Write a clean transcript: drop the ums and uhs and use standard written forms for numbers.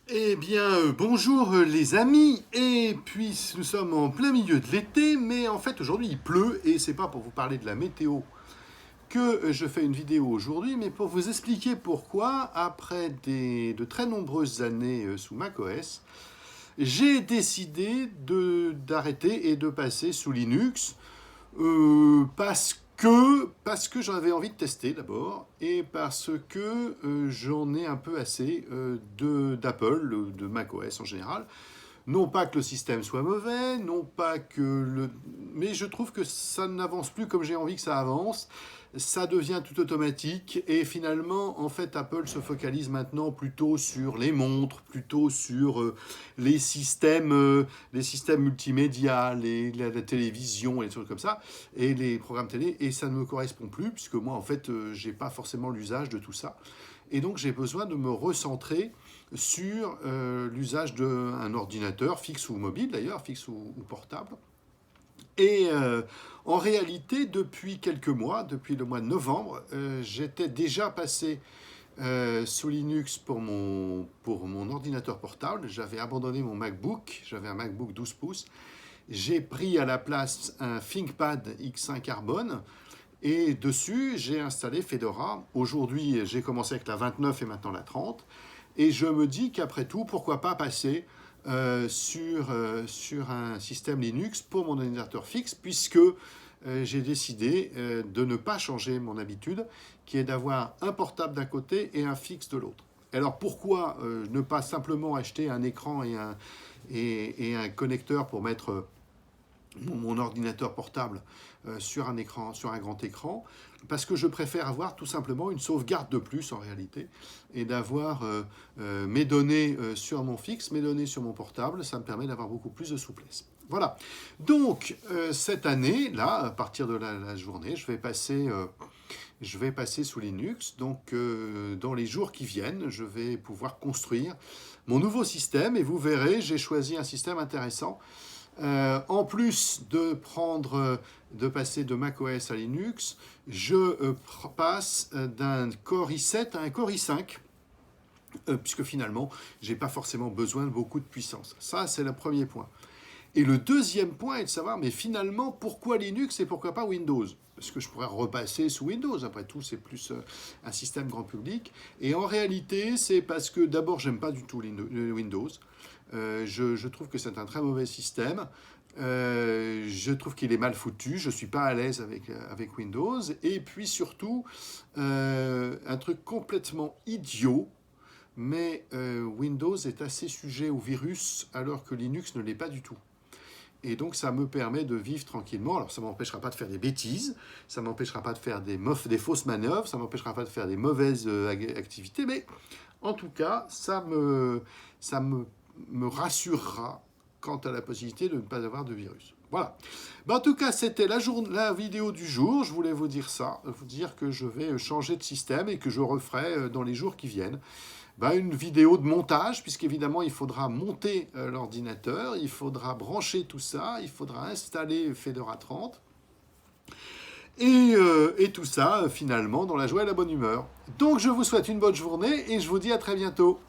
Eh bien, bonjour les amis, et puis nous sommes en plein milieu de l'été, mais en fait aujourd'hui il pleut, et c'est pas pour vous parler de la météo que je fais une vidéo aujourd'hui, mais pour vous expliquer pourquoi, après de très nombreuses années sous macOS, j'ai décidé d'arrêter et de passer sous Linux, parce que j'en avais envie de tester d'abord, et parce que j'en ai un peu assez d'Apple, de macOS en général. Non pas que le système soit mauvais, non pas que le... Mais je trouve que ça n'avance plus comme j'ai envie que ça avance. Ça devient tout automatique et finalement, en fait, Apple se focalise maintenant plutôt sur les montres, plutôt sur les systèmes multimédia, la télévision et des trucs comme ça, et les programmes télé. Et ça ne me correspond plus puisque moi, en fait, j'ai pas forcément l'usage de tout ça. Et donc, j'ai besoin de me recentrer sur l'usage d'un ordinateur, fixe ou mobile d'ailleurs, fixe ou portable. Et en réalité, depuis quelques mois, depuis le mois de novembre, j'étais déjà passé sous Linux pour mon ordinateur portable. J'avais abandonné mon MacBook, j'avais un MacBook 12 pouces. J'ai pris à la place un ThinkPad X1 Carbone. Et dessus, j'ai installé Fedora. Aujourd'hui, j'ai commencé avec la 29 et maintenant la 30. Et je me dis qu'après tout, pourquoi pas passer sur un système Linux pour mon ordinateur fixe, puisque j'ai décidé de ne pas changer mon habitude, qui est d'avoir un portable d'un côté et un fixe de l'autre. Alors pourquoi ne pas simplement acheter un écran et un connecteur pour mettre mon ordinateur portable sur un écran, sur un grand écran, parce que je préfère avoir tout simplement une sauvegarde de plus en réalité, et d'avoir mes données sur mon fixe, mes données sur mon portable. Ça me permet d'avoir beaucoup plus de souplesse. Voilà. Donc cette année, là, à partir de la journée, je vais passer sous Linux. Donc dans les jours qui viennent, je vais pouvoir construire mon nouveau système, et vous verrez, j'ai choisi un système intéressant. En plus de passer de macOS à Linux, je passe d'un Core i7 à un Core i5, puisque finalement, je n'ai pas forcément besoin de beaucoup de puissance. Ça, c'est le premier point. Et le deuxième point est de savoir, mais finalement, pourquoi Linux et pourquoi pas Windows? Parce que je pourrais repasser sous Windows, après tout, c'est plus un système grand public. Et en réalité, c'est parce que d'abord, j'aime pas du tout Windows. Je trouve que c'est un très mauvais système. Je trouve qu'il est mal foutu. Je ne suis pas à l'aise avec Windows. Et puis surtout, un truc complètement idiot. Mais Windows est assez sujet au virus, alors que Linux ne l'est pas du tout. Et donc, ça me permet de vivre tranquillement. Alors, ça ne m'empêchera pas de faire des bêtises, ça ne m'empêchera pas de faire des fausses manœuvres, ça ne m'empêchera pas de faire des mauvaises activités, mais en tout cas, me rassurera quant à la possibilité de ne pas avoir de virus. Voilà. Ben, en tout cas, c'était la vidéo du jour. Je voulais vous dire ça, vous dire que je vais changer de système et que je referai dans les jours qui viennent une vidéo de montage, puisqu'évidemment, il faudra monter l'ordinateur, il faudra brancher tout ça, il faudra installer Fedora 30, et tout ça, finalement, dans la joie et la bonne humeur. Donc, je vous souhaite une bonne journée, et je vous dis à très bientôt.